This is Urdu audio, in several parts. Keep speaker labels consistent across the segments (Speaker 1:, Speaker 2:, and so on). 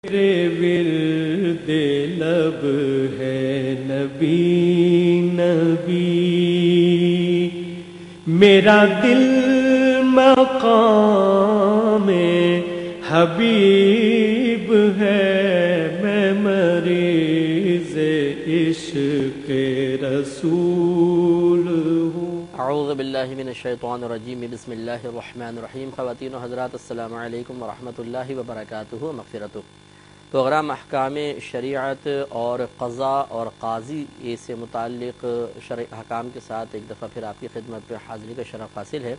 Speaker 1: میرے ورد لب ہے نبی نبی، میرا دل مقام حبیب ہے، میں مریض عشق رسول ہوں۔
Speaker 2: اعوذ باللہ من الشیطان الرجیم، بسم اللہ الرحمن الرحیم۔ خواتین و حضرات، السلام علیکم ورحمۃ اللہ وبرکاتہ و مغفرتہ۔ پروگرام احکام شریعت اور قضاء اور قاضی سے متعلق شرعی احکام کے ساتھ ایک دفعہ پھر آپ کی خدمت پہ حاضری کا شرف حاصل ہے۔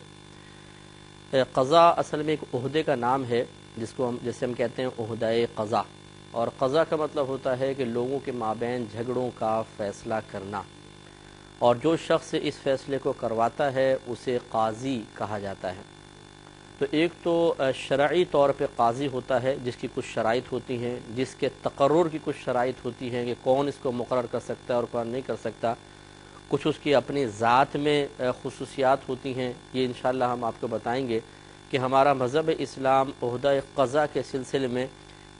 Speaker 2: قضاء اصل میں ایک عہدے کا نام ہے جسے ہم کہتے ہیں عہدہ قضاء، اور قضاء کا مطلب ہوتا ہے کہ لوگوں کے مابین جھگڑوں کا فیصلہ کرنا، اور جو شخص اس فیصلے کو کرواتا ہے اسے قاضی کہا جاتا ہے۔ تو ایک تو شرعی طور پہ قاضی ہوتا ہے جس کی کچھ شرائط ہوتی ہیں، جس کے تقرر کی کچھ شرائط ہوتی ہیں کہ کون اس کو مقرر کر سکتا ہے اور کون نہیں کر سکتا۔ کچھ اس کی اپنی ذات میں خصوصیات ہوتی ہیں، یہ انشاءاللہ ہم آپ کو بتائیں گے کہ ہمارا مذہب اسلام عہدہ قضاء کے سلسلے میں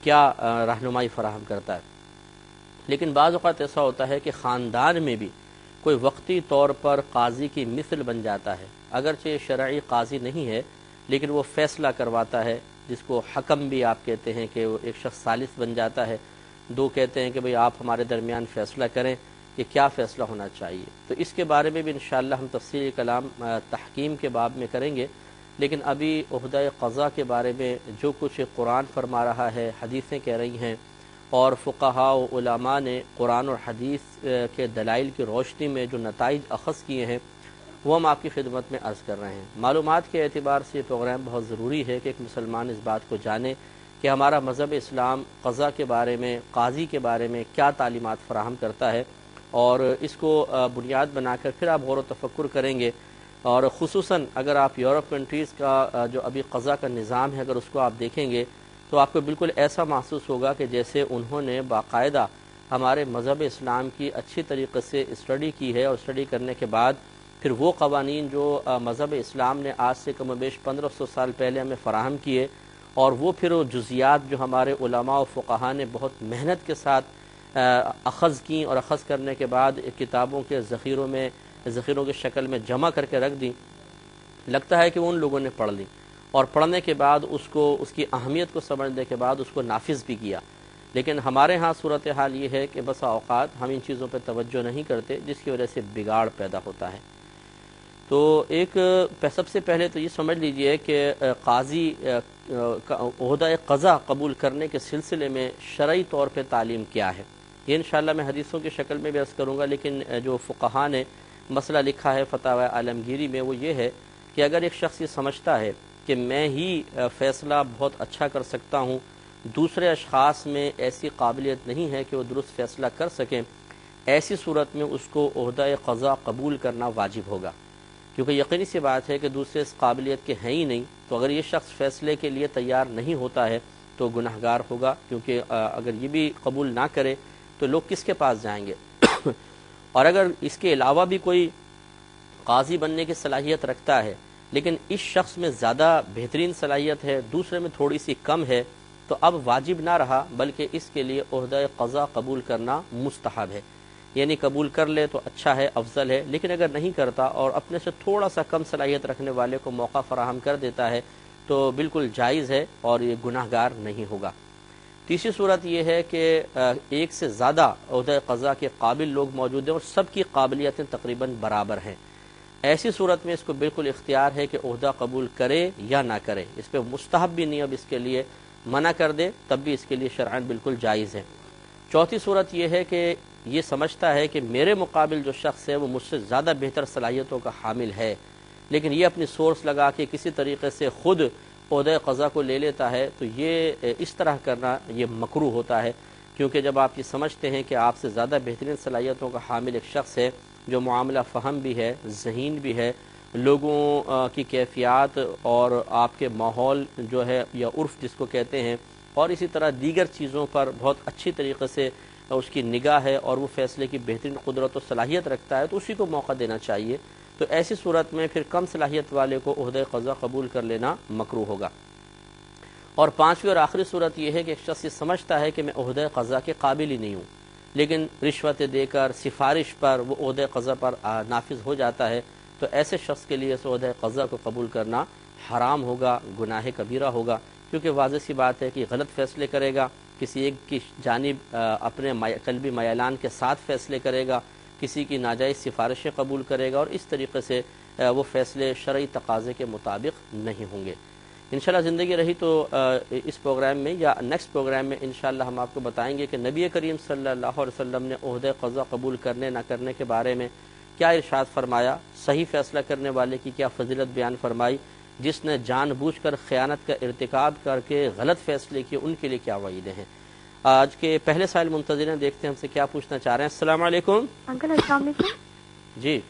Speaker 2: کیا رہنمائی فراہم کرتا ہے۔ لیکن بعض اوقات ایسا ہوتا ہے کہ خاندان میں بھی کوئی وقتی طور پر قاضی کی مثل بن جاتا ہے، اگرچہ شرعی قاضی نہیں ہے لیکن وہ فیصلہ کرواتا ہے، جس کو حکم بھی آپ کہتے ہیں، کہ وہ ایک شخص ثالث بن جاتا ہے۔ دو کہتے ہیں کہ بھئی آپ ہمارے درمیان فیصلہ کریں کہ کیا فیصلہ ہونا چاہیے۔ تو اس کے بارے میں بھی انشاءاللہ ہم تفصیلی کلام تحکیم کے باب میں کریں گے، لیکن ابھی عہدہ قضاء کے بارے میں جو کچھ قرآن فرما رہا ہے، حدیثیں کہہ رہی ہیں، اور فقہاء و علماء نے قرآن اور حدیث کے دلائل کی روشنی میں جو نتائج اخذ کیے ہیں، وہ ہم آپ کی خدمت میں عرض کر رہے ہیں۔ معلومات کے اعتبار سے یہ پروگرام بہت ضروری ہے کہ ایک مسلمان اس بات کو جانے کہ ہمارا مذہب اسلام قضاء کے بارے میں، قاضی کے بارے میں کیا تعلیمات فراہم کرتا ہے، اور اس کو بنیاد بنا کر پھر آپ غور و تفکر کریں گے۔ اور خصوصاً اگر آپ یورپ کنٹریز کا جو ابھی قضاء کا نظام ہے، اگر اس کو آپ دیکھیں گے تو آپ کو بالکل ایسا محسوس ہوگا کہ جیسے انہوں نے باقاعدہ ہمارے مذہب اسلام کی اچھی طریقے سے اسٹڈی کی ہے، اور اسٹڈی کرنے کے بعد پھر وہ قوانین جو مذہب اسلام نے آج سے کم و بیش 1500 سال پہلے ہمیں فراہم کیے، اور وہ پھر وہ جزیات جو ہمارے علماء و فقہاء نے بہت محنت کے ساتھ اخذ کی، اور اخذ کرنے کے بعد کتابوں کے ذخیروں کی شکل میں جمع کر کے رکھ دیں، لگتا ہے کہ وہ ان لوگوں نے پڑھ لی، اور پڑھنے کے بعد اس کی اہمیت کو سمجھنے کے بعد اس کو نافذ بھی کیا۔ لیکن ہمارے ہاں صورتحال یہ ہے کہ بسا اوقات ہم ان چیزوں پہ توجہ نہیں کرتے، جس کی وجہ سے بگاڑ پیدا ہوتا ہے۔ تو سب سے پہلے تو یہ سمجھ لیجئے کہ قاضی عہدہ قضاء قبول کرنے کے سلسلے میں شرعی طور پہ تعلیم کیا ہے، یہ انشاءاللہ میں حدیثوں کی شکل میں بھی عرض کروں گا، لیکن جو فقہاء نے مسئلہ لکھا ہے فتاوی عالمگیری میں، وہ یہ ہے کہ اگر ایک شخص یہ سمجھتا ہے کہ میں ہی فیصلہ بہت اچھا کر سکتا ہوں، دوسرے اشخاص میں ایسی قابلیت نہیں ہے کہ وہ درست فیصلہ کر سکیں، ایسی صورت میں اس کو عہدہ قضاء قبول کرنا واجب ہوگا، کیونکہ یقینی سی بات ہے کہ دوسرے اس قابلیت کے ہیں ہی نہیں۔ تو اگر یہ شخص فیصلے کے لیے تیار نہیں ہوتا ہے تو گناہگار ہوگا، کیونکہ اگر یہ بھی قبول نہ کرے تو لوگ کس کے پاس جائیں گے؟ اور اگر اس کے علاوہ بھی کوئی قاضی بننے کی صلاحیت رکھتا ہے، لیکن اس شخص میں زیادہ بہترین صلاحیت ہے، دوسرے میں تھوڑی سی کم ہے، تو اب واجب نہ رہا بلکہ اس کے لیے عہدہ قضاء قبول کرنا مستحب ہے، یعنی قبول کر لے تو اچھا ہے، افضل ہے، لیکن اگر نہیں کرتا اور اپنے سے تھوڑا سا کم صلاحیت رکھنے والے کو موقع فراہم کر دیتا ہے تو بالکل جائز ہے اور یہ گناہگار نہیں ہوگا۔ تیسری صورت یہ ہے کہ ایک سے زیادہ عہدہ قضاء کے قابل لوگ موجود ہیں اور سب کی قابلیتیں تقریباً برابر ہیں، ایسی صورت میں اس کو بالکل اختیار ہے کہ عہدہ قبول کرے یا نہ کرے، اس پہ مستحب بھی نہیں، اب اس کے لیے منع کر دے تب بھی اس کے لیے شرعاً بالکل جائز ہے۔ چوتھی صورت یہ ہے کہ یہ سمجھتا ہے کہ میرے مقابل جو شخص ہے وہ مجھ سے زیادہ بہتر صلاحیتوں کا حامل ہے، لیکن یہ اپنی سورس لگا کے کسی طریقے سے خود عہدہ قضاء کو لے لیتا ہے، تو یہ اس طرح کرنا یہ مکروہ ہوتا ہے، کیونکہ جب آپ یہ سمجھتے ہیں کہ آپ سے زیادہ بہترین صلاحیتوں کا حامل ایک شخص ہے، جو معاملہ فہم بھی ہے، ذہین بھی ہے، لوگوں کی کیفیات اور آپ کے ماحول جو ہے یا عرف جس کو کہتے ہیں، اور اسی طرح دیگر چیزوں پر بہت اچھی طریقے سے اس کی نگاہ ہے اور وہ فیصلے کی بہترین قدرت و صلاحیت رکھتا ہے، تو اسی کو موقع دینا چاہیے۔ تو ایسی صورت میں پھر کم صلاحیت والے کو عہدہ قضاء قبول کر لینا مکروہ ہوگا۔ اور پانچویں اور آخری صورت یہ ہے کہ ایک شخص یہ سمجھتا ہے کہ میں عہدہ قضا کے قابل ہی نہیں ہوں، لیکن رشوت دے کر سفارش پر وہ عہدہ قضا پر نافذ ہو جاتا ہے، تو ایسے شخص کے لیے اس عہدہ قضا کو قبول کرنا حرام ہوگا، گناہ کبیرہ ہوگا، کیونکہ واضح سی بات ہے کہ غلط فیصلے کرے گا، کسی ایک کی جانب اپنے قلبی میلان کے ساتھ فیصلے کرے گا، کسی کی ناجائز سفارشیں قبول کرے گا، اور اس طریقے سے وہ فیصلے شرعی تقاضے کے مطابق نہیں ہوں گے۔ انشاءاللہ زندگی رہی تو اس پروگرام میں یا نیکسٹ پروگرام میں انشاءاللہ ہم آپ کو بتائیں گے کہ نبی کریم صلی اللہ علیہ وسلم نے عہدہ قضا قبول کرنے نہ کرنے کے بارے میں کیا ارشاد فرمایا، صحیح فیصلہ کرنے والے کی کیا فضیلت بیان فرمائی، جس نے جان بوجھ کر خیانت کا ارتکاب کر کے غلط فیصلے کیے ان کے لیے کیا وعیدیں ہیں۔ آج کے پہلے سائل منتظر ہیں، دیکھتے ہیں ہم سے کیا پوچھنا چاہ رہے ہیں۔ السلام علیکم۔
Speaker 3: انکل السلام علیکم۔
Speaker 2: جی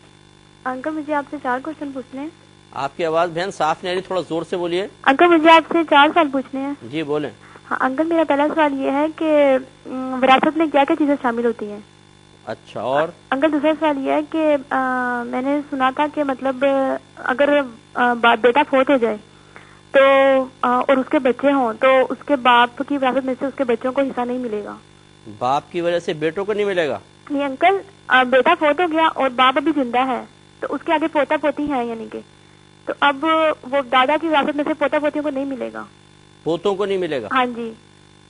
Speaker 3: انکل مجھے آپ سے 4 کوشچن پوچھنے ہیں۔
Speaker 2: آپ کی آواز بہن صاف نہیں آ رہی، تھوڑا زور سے بولیے۔
Speaker 3: انکل مجھے آپ سے 4 سوال پوچھنے ہیں۔
Speaker 2: جی بولیں۔
Speaker 3: ہاں انکل میرا پہلا سوال یہ ہے کہ وراثت میں کیا کیا چیزیں شامل ہوتی ہیں؟
Speaker 2: اچھا، اور
Speaker 3: انکل دوسرا سوال یہ ہے کہ میں نے سنا تھا کہ مطلب اگر بیٹا فوت ہو جائے تو اور اس کے بچے ہوں تو اس کے باپ کی وراثت میں سے اس کے بچوں کو حصہ نہیں ملے گا؟
Speaker 2: باپ کی وجہ سے بیٹوں کو نہیں ملے گا؟
Speaker 3: نہیں انکل، بیٹا فوت ہو گیا اور باپ ابھی زندہ ہے تو اس کے آگے پوتا پوتی ہے، یعنی کہ تو اب وہ دادا کی وراثت میں سے پوتا پوتیوں کو نہیں ملے گا،
Speaker 2: پوتوں کو نہیں ملے گا؟
Speaker 3: ہاں جی،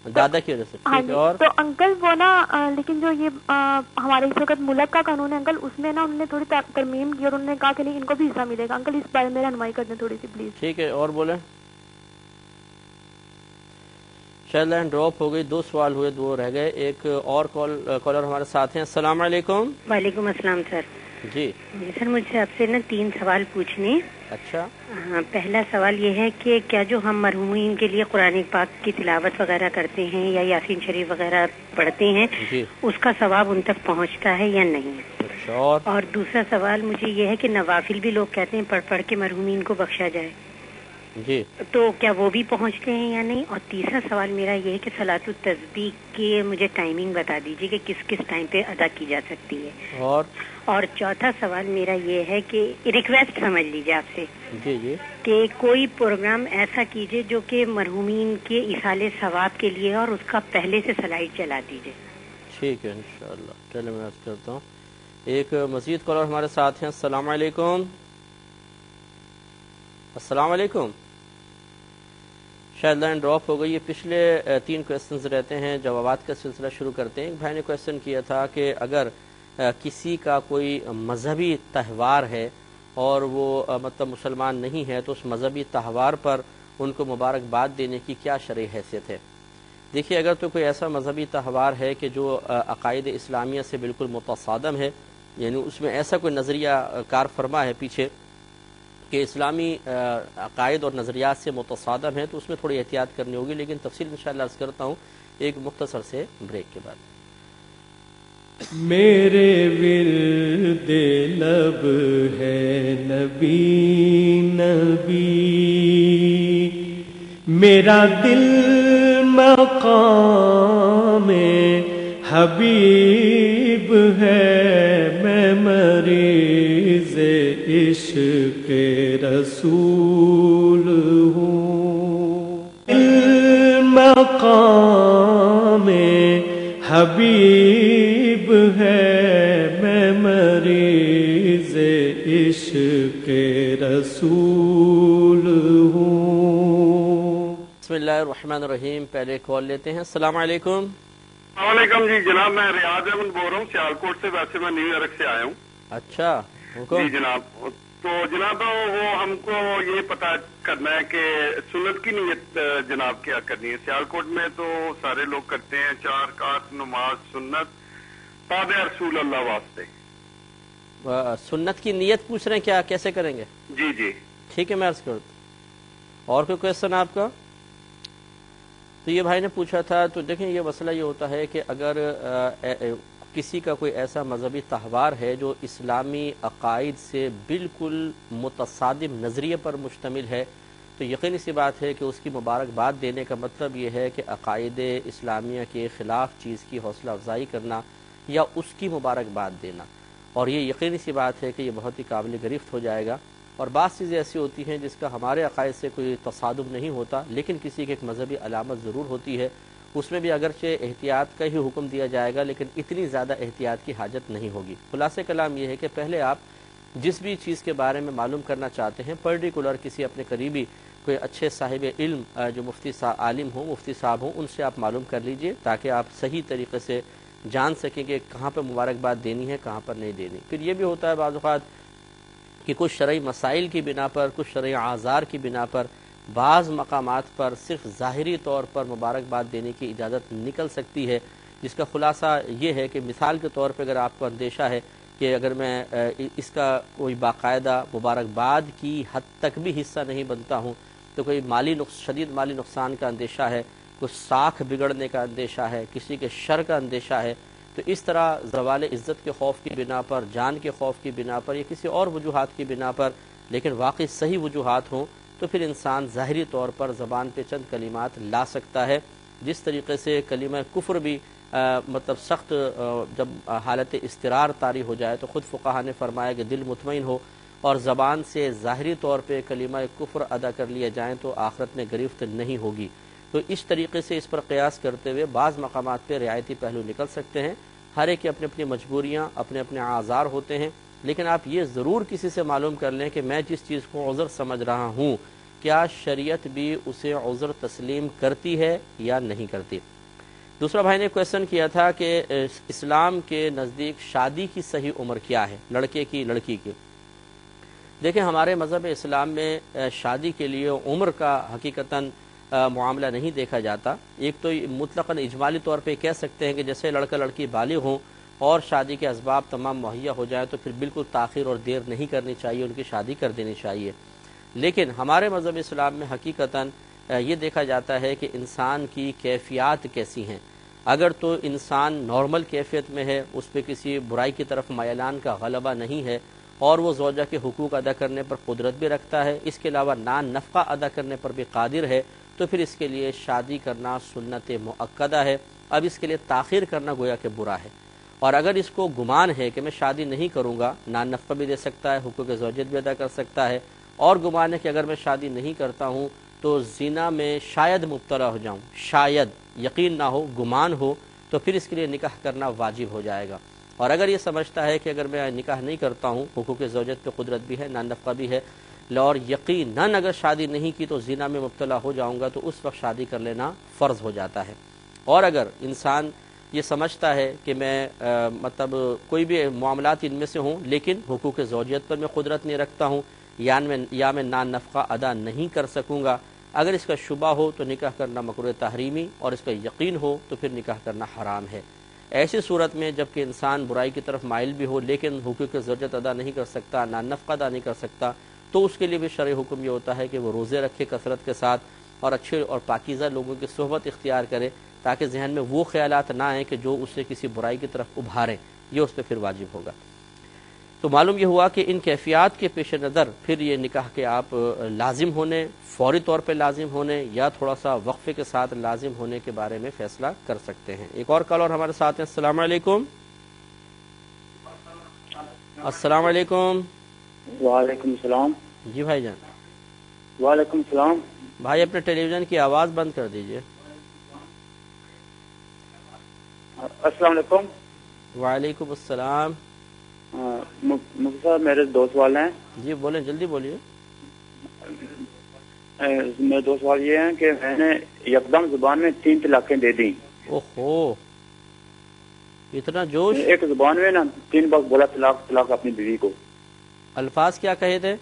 Speaker 2: دادا کی وجہ سے،
Speaker 3: ہاں
Speaker 2: ٹھیک
Speaker 3: جی۔
Speaker 2: ہے۔ اور
Speaker 3: تو انکل وہ نا لیکن جو یہ ہمارے اس وقت ملک کا قانون ہے انکل، اس میں نا انہوں نے تھوڑی ترمیم کی اور انہوں نے کہا کہ نہیں ان کو بھی حصہ ملے گا۔ انکل اس بارے میں رہنمائی کر دیں تھوڑی سی پلیز۔
Speaker 2: ٹھیک ہے، اور بولیں۔ شاید لائن ڈراپ ہو گئی، 2 سوال ہوئے، 2 رہ گئے۔ ایک اور کالر ہمارے ساتھ ہیں۔ السلام علیکم۔
Speaker 4: وعلیکم السلام سر۔
Speaker 2: جی
Speaker 4: سر مجھے آپ سے نا 3 سوال پوچھنے ہیں۔
Speaker 2: اچھا،
Speaker 4: پہلا سوال یہ ہے کہ کیا جو ہم مرحومین کے لیے قرآن پاک کی تلاوت وغیرہ کرتے ہیں یا یاسین شریف وغیرہ پڑھتے ہیں
Speaker 2: جی
Speaker 4: اس کا ثواب ان تک پہنچتا ہے یا نہیں؟
Speaker 2: اچھا،
Speaker 4: اور دوسرا سوال مجھے یہ ہے کہ نوافل بھی لوگ کہتے ہیں پڑھ کے مرحومین کو بخشا جائے،
Speaker 2: جی
Speaker 4: تو کیا وہ بھی پہنچتے ہیں یا نہیں؟ اور تیسرا سوال میرا یہ ہے کہ صلاۃ التسبیح کی مجھے ٹائمنگ بتا دیجیے کہ کس کس ٹائم پہ ادا کی جا سکتی ہے۔ اور چوتھا سوال میرا یہ ہے کہ ریکویسٹ سمجھ لیجیے آپ سے
Speaker 2: جی جی
Speaker 4: کہ کوئی پروگرام ایسا کیجیے جو کہ مرحومین کے ایصال ثواب کے لیے اور اس کا پہلے سے سلائڈ چلا دیجیے۔
Speaker 2: ٹھیک ہے انشاءاللہ۔ چلے میں عرض کرتا ہوں۔ ایک مزید کالر ہمارے ساتھ ہیں۔ السلام علیکم۔ السلام علیکم۔ شاید لائن ڈراپ ہو گئی۔ یہ پچھلے 3 کویسچنز رہتے ہیں، جوابات کا سلسلہ شروع کرتے ہیں۔ ایک بھائی نے کویسچن کیا تھا کہ اگر کسی کا کوئی مذہبی تہوار ہے اور وہ مطلب مسلمان نہیں ہے تو اس مذہبی تہوار پر ان کو مبارکباد دینے کی کیا شرعی حیثیت ہے؟ دیکھیے، اگر تو کوئی ایسا مذہبی تہوار ہے کہ جو عقائد اسلامیہ سے بالکل متصادم ہے، یعنی اس میں ایسا کوئی نظریہ کار فرما ہے پیچھے کہ اسلامی عقائد اور نظریات سے متصادم ہے، تو اس میں تھوڑی احتیاط کرنی ہوگی، لیکن تفصیل انشاءاللہ عرض کرتا ہوں ایک مختصر سے بریک کے بعد۔
Speaker 1: میرے ورد لب ہے نبی نبی، میرا دل مقام حبیب ہے، میں مریض عشق رسول ہوں، دل مقام حبیب ہے، میں مریض عشق رسول ہوں۔
Speaker 2: بسم اللہ الرحمن الرحیم۔ پہلے کال لیتے ہیں۔ السلام علیکم۔
Speaker 5: السلام علیکم جی جناب، میں ریاض احمد بول رہا ہوں سیالکوٹ سے، ویسے میں نیو یارک سے آیا ہوں۔
Speaker 2: اچھا، حکم۔
Speaker 5: جی جناب، تو جناب وہ ہم کو یہ پتا کرنا ہے کہ سنت کی نیت جناب کیا کرنی ہے؟ سیالکوٹ میں تو سارے لوگ کرتے ہیں 4 رکعت نماز سنت تابع رسول اللہ واسطے۔
Speaker 2: سنت کی نیت پوچھ رہے ہیں، کیا کیسے کریں گے؟
Speaker 5: جی جی
Speaker 2: ٹھیک ہے، میں عرض کرتا ہوں۔ اور کوئی کویسچن آپ کا؟ تو یہ بھائی نے پوچھا تھا، تو دیکھیں یہ مسئلہ یہ ہوتا ہے کہ اگر کسی کا کوئی ایسا مذہبی تہوار ہے جو اسلامی عقائد سے بالکل متصادم نظریے پر مشتمل ہے، تو یقینی سی بات ہے کہ اس کی مبارکباد دینے کا مطلب یہ ہے کہ عقائد اسلامیہ کے خلاف چیز کی حوصلہ افزائی کرنا یا اس کی مبارکباد دینا، اور یہ یقینی سی بات ہے کہ یہ بہت ہی قابل گرفت ہو جائے گا۔ اور بعض چیزیں ایسی ہوتی ہیں جس کا ہمارے عقائد سے کوئی تصادم نہیں ہوتا، لیکن کسی کی ایک مذہبی علامت ضرور ہوتی ہے، اس میں بھی اگرچہ احتیاط کا ہی حکم دیا جائے گا لیکن اتنی زیادہ احتیاط کی حاجت نہیں ہوگی۔ خلاصہ کلام یہ ہے کہ پہلے آپ جس بھی چیز کے بارے میں معلوم کرنا چاہتے ہیں، پرٹیکولر کسی اپنے قریبی کوئی اچھے صاحب علم جو مفتی عالم ہوں، مفتی صاحب ہوں، ان سے آپ معلوم کر لیجئے تاکہ آپ صحیح طریقے سے جان سکیں کہ کہاں پر مبارکباد دینی ہے، کہاں پر نہیں دینی۔ پھر یہ بھی ہوتا ہے بعض اوقات کہ کچھ شرعی مسائل کی بنا پر، کچھ شرعی اعذار کی بنا پر بعض مقامات پر صرف ظاہری طور پر مبارکباد دینے کی اجازت نکل سکتی ہے، جس کا خلاصہ یہ ہے کہ مثال کے طور پہ اگر آپ کو اندیشہ ہے کہ اگر میں اس کا کوئی باقاعدہ مبارکباد کی حد تک بھی حصہ نہیں بنتا ہوں تو کوئی شدید مالی نقصان کا اندیشہ ہے، کچھ ساکھ بگڑنے کا اندیشہ ہے، کسی کے شر کا اندیشہ ہے، تو اس طرح زوال عزت کے خوف کی بنا پر، جان کے خوف کی بنا پر یا کسی اور وجوہات کی بنا پر، لیکن واقعی صحیح وجوہات ہوں تو پھر انسان ظاہری طور پر زبان پہ چند کلمات لا سکتا ہے۔ جس طریقے سے کلمہ کفر بھی مطلب سخت جب حالت اضطرار طاری ہو جائے تو خود فقہا نے فرمایا کہ دل مطمئن ہو اور زبان سے ظاہری طور پہ کلمہ کفر ادا کر لیا جائیں تو آخرت میں گرفت نہیں ہوگی۔ تو اس طریقے سے اس پر قیاس کرتے ہوئے بعض مقامات پہ رعایتی پہلو نکل سکتے ہیں، ہر ایک کی اپنی اپنی مجبوریاں، اپنے اپنے اعذار ہوتے ہیں، لیکن آپ یہ ضرور کسی سے معلوم کر لیں کہ میں جس چیز کو عذر سمجھ رہا ہوں کیا شریعت بھی اسے عذر تسلیم کرتی ہے یا نہیں کرتی۔ دوسرا بھائی نے کویسچن کیا تھا کہ اسلام کے نزدیک شادی کی صحیح عمر کیا ہے، لڑکے کی لڑکی کی۔ دیکھیں ہمارے مذہب اسلام میں شادی کے لیے عمر کا حقیقتاً معاملہ نہیں دیکھا جاتا۔ ایک تو مطلقاً اجمالی طور پہ کہہ سکتے ہیں کہ جیسے لڑکا لڑکی بالغ ہوں اور شادی کے اسباب تمام مہیا ہو جائیں تو پھر بالکل تاخیر اور دیر نہیں کرنی چاہیے، ان کی شادی کر دینی چاہیے۔ لیکن ہمارے مذہب اسلام میں حقیقتاً یہ دیکھا جاتا ہے کہ انسان کی کیفیات کیسی ہیں۔ اگر تو انسان نارمل کیفیت میں ہے، اس پہ کسی برائی کی طرف میلان کا غلبہ نہیں ہے اور وہ زوجہ کے حقوق ادا کرنے پر قدرت بھی رکھتا ہے، اس کے علاوہ نان نفقہ ادا کرنے پر بھی قادر ہے، تو پھر اس کے لیے شادی کرنا سنت مؤکدہ ہے۔ اب اس کے لیے تاخیر کرنا گویا کہ برا ہے، اور اگر اس کو گمان ہے کہ میں شادی نہیں کروں گا، نان نفقہ بھی دے سکتا ہے، حقوق زوجیت بھی ادا کر سکتا ہے، اور گمان ہے کہ اگر میں شادی نہیں کرتا ہوں تو زنا میں شاید مبتلا ہو جاؤں، شاید، یقین نہ ہو، گمان ہو، تو پھر اس کے لیے نکاح کرنا واجب ہو جائے گا۔ اور اگر یہ سمجھتا ہے کہ اگر میں نکاح نہیں کرتا ہوں، حقوق زوجیت پہ قدرت بھی ہے، نان نفقہ بھی ہے، اور یقیناً اگر شادی نہیں کی تو زنا میں مبتلا ہو جاؤں گا، تو اس وقت شادی کر لینا فرض ہو جاتا ہے۔ اور اگر انسان یہ سمجھتا ہے کہ میں مطلب کوئی بھی معاملات ان میں سے ہوں لیکن حقوق زوجیت پر میں قدرت نہیں رکھتا ہوں یا میں نان نفقہ ادا نہیں کر سکوں گا، اگر اس کا شبہ ہو تو نکاح کرنا مکروہ تحریمی، اور اس کا یقین ہو تو پھر نکاح کرنا حرام ہے۔ ایسی صورت میں جب کہ انسان برائی کی طرف مائل بھی ہو لیکن حقوق زوجیت ادا نہیں کر سکتا، نان نفقہ ادا نہیں کر سکتا، تو اس کے لیے بھی شرعی حکم یہ ہوتا ہے کہ وہ روزے رکھے کثرت کے ساتھ اور اچھے اور پاکیزہ لوگوں کی صحبت اختیار کرے، تاکہ ذہن میں وہ خیالات نہ آئیں کہ جو اسے کسی برائی کی طرف ابھاریں، یہ اس پہ پھر واجب ہوگا۔ تو معلوم یہ ہوا کہ ان کیفیات کے پیش نظر پھر یہ نکاح کے آپ لازم ہونے، فوری طور پہ لازم ہونے یا تھوڑا سا وقفے کے ساتھ لازم ہونے کے بارے میں فیصلہ کر سکتے ہیں۔ ایک اور کالر ہمارے ساتھ ہیں۔ السلام علیکم۔ السلام علیکم۔
Speaker 6: وعلیکم السلام۔
Speaker 2: جی بھائی جان۔
Speaker 6: وعلیکم السلام۔
Speaker 2: بھائی اپنے ٹیلی ویژن کی آواز بند کر دیجئے۔
Speaker 6: السلام علیکم۔
Speaker 2: وعلیکم السلام۔
Speaker 6: مفتی صاحب میرے دو سوال ہیں۔
Speaker 2: جی بولیں، جلدی بولیے۔
Speaker 6: میرے دو سوال یہ ہیں کہ میں نے یکدم زبان میں 3 طلاقیں دے دی۔
Speaker 2: اوہو، اتنا جوش!
Speaker 6: ایک زبان میں نا 3 بار بولا طلاق طلاق اپنی بیوی کو۔
Speaker 2: الفاظ کیا کہے تھے؟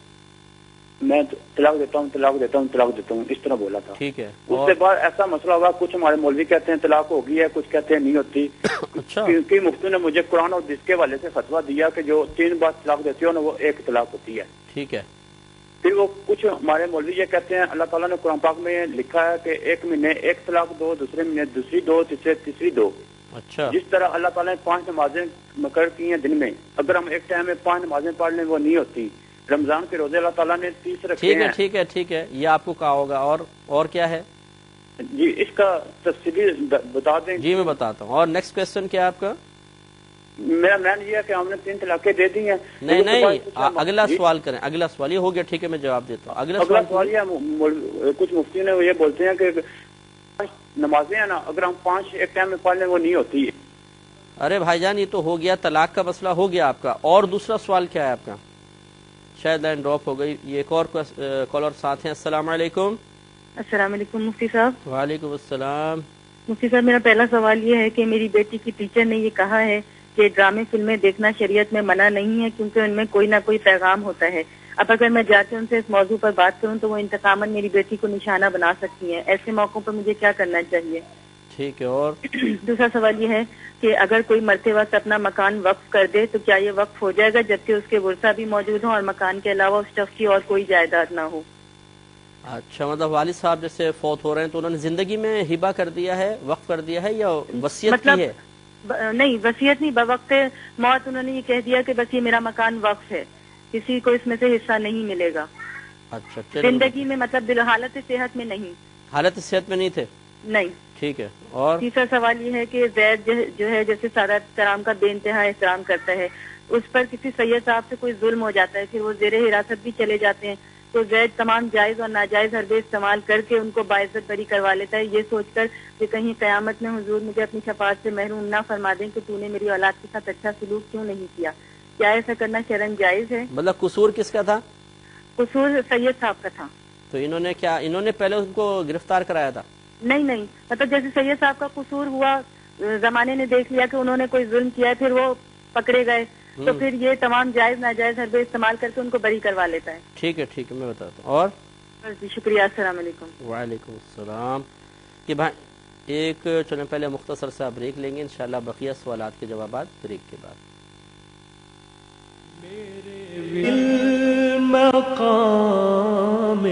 Speaker 6: میں طلاق دیتا ہوں، طلاق دیتا ہوں، طلاق دیتا ہوں، اس طرح بولا تھا۔
Speaker 2: ٹھیک ہے۔
Speaker 6: اس کے بعد ایسا مسئلہ ہوا، کچھ ہمارے مولوی کہتے ہیں طلاق ہو گئی ہے، کچھ کہتے ہیں نہیں ہوتی۔
Speaker 2: اچھا۔
Speaker 6: کیونکہ مفتی نے مجھے قرآن اور حدیث کے حوالے سے فتویٰ دیا کہ جو 3 بار طلاق دیتی ہو نا وہ 1 طلاق ہوتی ہے۔
Speaker 2: ٹھیک ہے۔
Speaker 6: پھر وہ کچھ ہمارے مولوی یہ کہتے ہیں اللہ تعالیٰ نے قرآن پاک میں لکھا ہے کہ 1 مہینے 1 طلاق دو، دوسرے مہینے دوسری دو، تیسری دو۔
Speaker 2: اچھا۔
Speaker 6: جس طرح اللہ تعالیٰ نے 5 نمازیں مقرر کی ہیں دن میں، اگر ہم ایک ٹائم میں 5 نمازیں پڑھ لیں وہ نہیں ہوتی۔ رمضان کے روزے اللہ تعالیٰ نے 30 رکھے ہیں۔
Speaker 2: ٹھیک ہے، ٹھیک ہے، یہ آپ کو کہا ہوگا۔ اور کیا ہے؟
Speaker 6: جی اس کا تفصیلی بتا دیں۔
Speaker 2: جی میں بتاتا ہوں۔ اور نیکسٹ کویسچن کیا ہے آپ کا؟
Speaker 6: میرا مین یہ ہے کہ ہم نے 3 طلاقیں دے دی ہیں.
Speaker 2: نہیں اگلا سوال کریں. اگلا سوال یہ ہو گیا, ٹھیک ہے میں جواب دیتا ہوں. اگلا
Speaker 6: سوال یہ کچھ مفتی نے یہ بولتے ہیں کہ نمازیں ہیں نا, اگر ہم 5 ایک ٹائم میں پڑھ لیں وہ نہیں ہوتی.
Speaker 2: ارے بھائی جان یہ تو ہو گیا, طلاق کا مسئلہ ہو گیا آپ کا. اور دوسرا سوال کیا ہے آپ کا؟ شاید لائن ڈراپ ہو گئی. یہ ایک اور کالر ساتھ ہیں. السلام علیکم.
Speaker 7: السلام علیکم مفتی صاحب.
Speaker 2: وعلیکم السلام.
Speaker 7: مفتی صاحب میرا پہلا سوال یہ ہے کہ میری بیٹی کی ٹیچر نے یہ کہا ہے کہ ڈرامے فلمیں دیکھنا شریعت میں منع نہیں ہے کیونکہ ان میں کوئی نہ کوئی پیغام ہوتا ہے. اب اگر میں جا کے ان سے اس موضوع پر بات کروں تو وہ انتقاماً میری بیٹی کو نشانہ بنا سکتی ہیں. ایسے موقعوں پر مجھے کیا کرنا چاہیے؟
Speaker 2: ٹھیک ہے. اور
Speaker 7: دوسرا سوال یہ ہے کہ اگر کوئی مرتے وقت اپنا مکان وقف کر دے تو کیا یہ وقف ہو جائے گا جبکہ اس کے ورثہ بھی موجود ہوں اور مکان کے علاوہ اس شخص کی اور کوئی جائیداد نہ ہو؟
Speaker 2: اچھا, مطلب والد صاحب جیسے فوت ہو رہے ہیں تو انہوں نے زندگی میں ہبہ کر دیا ہے, وقف کر دیا ہے, یا وصیت کی ہے؟
Speaker 7: نہیں وصیت نہیں, بوقت موت انہوں نے یہ کہہ دیا کہ بس یہ میرا مکان وقف ہے, کسی کو اس میں سے حصہ نہیں ملے گا.
Speaker 2: اچھا,
Speaker 7: زندگی میں مطلب حالت صحت میں نہیں.
Speaker 2: حالت صحت میں نہیں تھے؟
Speaker 7: نہیں.
Speaker 2: ٹھیک ہے. اور
Speaker 7: تیسرا سوال یہ ہے کہ زید جو ہے جیسے سادات کرام کا بے انتہا احترام کرتا ہے, اس پر کسی سید صاحب سے کوئی ظلم ہو جاتا ہے, پھر وہ زیر حراست بھی چلے جاتے ہیں, تو زید تمام جائز اور ناجائز حربے استعمال کر کے ان کو باعزت بری کروا لیتا ہے, یہ سوچ کر کہ کہیں قیامت میں حضور مجھے اپنی شفاعت سے محروم نہ فرما دیں کہ تو نے میری اولاد کے ساتھ اچھا سلوک کیوں نہیں کیا. کیا ایسا کرنا شرعاً جائز ہے؟
Speaker 2: مطلب قصور کس کا تھا؟
Speaker 7: قصور سید صاحب کا تھا.
Speaker 2: تو انہوں نے پہلے ان کو گرفتار کرایا تھا؟
Speaker 7: نہیں, مطلب جیسے سید صاحب کا قصور ہوا, زمانے نے دیکھ لیا کہ انہوں نے کوئی ظلم کیا ہے, پھر وہ پکڑے گئے, تو پھر یہ تمام جائز ناجائز حربے استعمال کر کے ان کو بری کروا لیتا ہے.
Speaker 2: ٹھیک ہے میں بتاتا ہوں. اور
Speaker 7: جی شکریہ. السلام علیکم.
Speaker 2: وعلیکم السلام. کہ بھائی ایک چلیں پہلے مختصر سا بریک لیں گے, انشاءاللہ بقیہ سوالات کے جوابات بریک کے بعد.
Speaker 1: مقام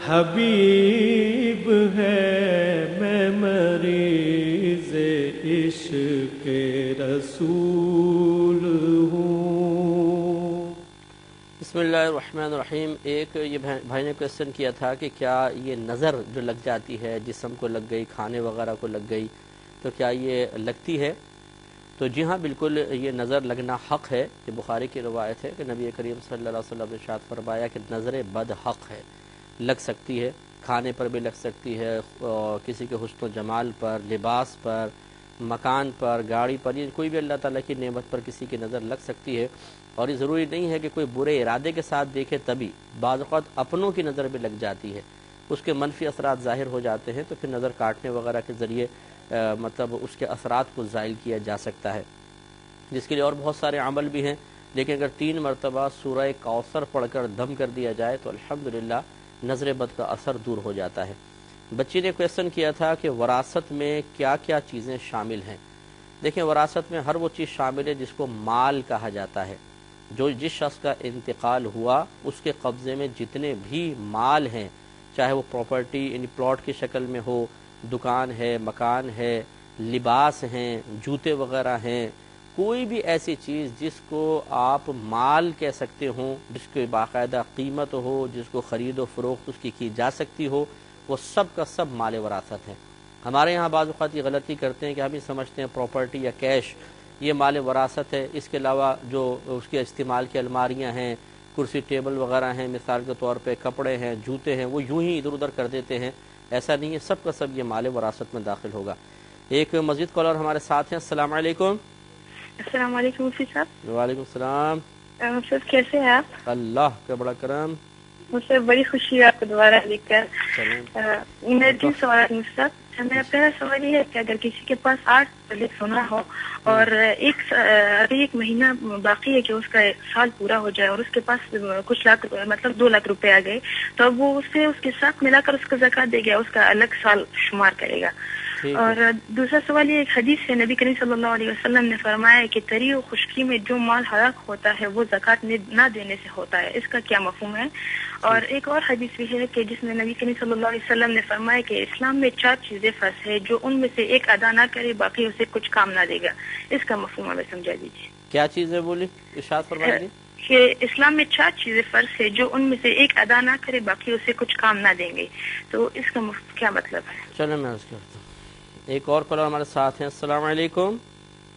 Speaker 1: حبیب ہے میں مریض عشق رسول ہوں.
Speaker 2: بسم اللہ الرحمن الرحیم. ایک یہ بھائی نے کویسچن کیا تھا کہ کیا یہ نظر جو لگ جاتی ہے, جسم کو لگ گئی, کھانے وغیرہ کو لگ گئی, تو کیا یہ لگتی ہے؟ تو جی ہاں بالکل یہ نظر لگنا حق ہے. یہ بخاری کی روایت ہے کہ نبی کریم صلی اللہ علیہ وسلم نے ارشاد فرمایا کہ نظر بد حق ہے, لگ سکتی ہے, کھانے پر بھی لگ سکتی ہے, کسی کے حسن و جمال پر, لباس پر, مکان پر, گاڑی پر, یہ کوئی بھی اللہ تعالیٰ کی نعمت پر کسی کی نظر لگ سکتی ہے. اور یہ ضروری نہیں ہے کہ کوئی برے ارادے کے ساتھ دیکھے تبھی, بعض اوقات اپنوں کی نظر بھی لگ جاتی ہے, اس کے منفی اثرات ظاہر ہو جاتے ہیں, تو پھر نظر کاٹنے وغیرہ کے ذریعے مطلب اس کے اثرات کو زائل کیا جا سکتا ہے, جس کے لیے اور بہت سارے عمل بھی ہیں. لیکن اگر 3 مرتبہ سورہ کوثر پڑھ کر دم کر دیا جائے تو الحمدللہ نظر بد کا اثر دور ہو جاتا ہے. بچی نے کویسچن کیا تھا کہ وراثت میں کیا کیا چیزیں شامل ہیں. دیکھیں وراثت میں ہر وہ چیز شامل ہے جس کو مال کہا جاتا ہے. جو جس شخص کا انتقال ہوا اس کے قبضے میں جتنے بھی مال ہیں, چاہے وہ پراپرٹی یعنی پلاٹ کی شکل میں ہو, دکان ہے, مکان ہے, لباس ہیں, جوتے وغیرہ ہیں, کوئی بھی ایسی چیز جس کو آپ مال کہہ سکتے ہوں, جس کی باقاعدہ قیمت ہو, جس کو خرید و فروخت اس کی جا سکتی ہو, وہ سب کا سب مال وراثت ہے. ہمارے یہاں بعض اوقات یہ غلطی کرتے ہیں کہ ہم ہی سمجھتے ہیں پراپرٹی یا کیش یہ مال وراثت ہے, اس کے علاوہ جو اس کے استعمال کی الماریاں ہیں, کرسی ٹیبل وغیرہ ہیں, مثال کے طور پہ کپڑے ہیں, جوتے ہیں, وہ یوں ہی ادھر ادھر کر دیتے ہیں. ایسا نہیں ہے, سب کا سب یہ مال وراثت میں داخل ہوگا. ایک مزید کالر ہمارے ساتھ ہیں. السلام علیکم.
Speaker 7: السلام علیکم مفتی صاحب.
Speaker 2: وعلیکم السلام.
Speaker 7: مفتی صاحب کیسے ہیں آپ؟
Speaker 2: اللہ کا بڑا کرم.
Speaker 7: مجھے بڑی خوشی ہے آپ کو دوبارہ دیکھ کر. میرے 3 سوال ہیں مفتی صاحب. میرا پہلا سوال یہ ہے کہ اگر کسی کے پاس 8 تولے سونا ہو اور ابھی 1 مہینہ باقی ہے کہ اس کا 1 سال پورا ہو جائے اور اس کے پاس کچھ لاکھ مطلب 2 لاکھ روپے آ گئے, تو اب وہ اسے اس کے ساتھ ملا کر اس کا زکوٰۃ دے گا, اس کا الگ سال شمار کرے گا. اور دوسرا سوال یہ, ایک حدیث سے نبی کریم صلی اللہ علیہ وسلم نے فرمایا ہے کہ تری و خشکی میں جو مال ہلاک ہوتا ہے وہ زکوٰۃ نہ دینے سے ہوتا ہے, اس کا کیا مفہوم ہے؟ اور ایک اور حدیث بھی ہے کہ جس میں نبی کریم صلی اللہ علیہ وسلم نے فرمایا کہ اسلام میں 4 چیزیں فرض ہے, جو ان میں سے ایک ادا نہ کرے باقی اسے کچھ کام نہ دے گا, اس کا مفہوم ہمیں سمجھا دیجیے.
Speaker 2: کیا چیزیں بولی, ارشاد فرمائیے.
Speaker 7: کہ اسلام میں 4 چیزیں فرض ہے جو ان میں سے ایک ادا نہ کرے باقی اسے کچھ کام نہ دیں گے, تو اس کا کیا مطلب ہے؟
Speaker 2: چلو میں عرض کرتا ہوں. ایک اور کالر ہمارے ساتھ ہیں. السلام علیکم.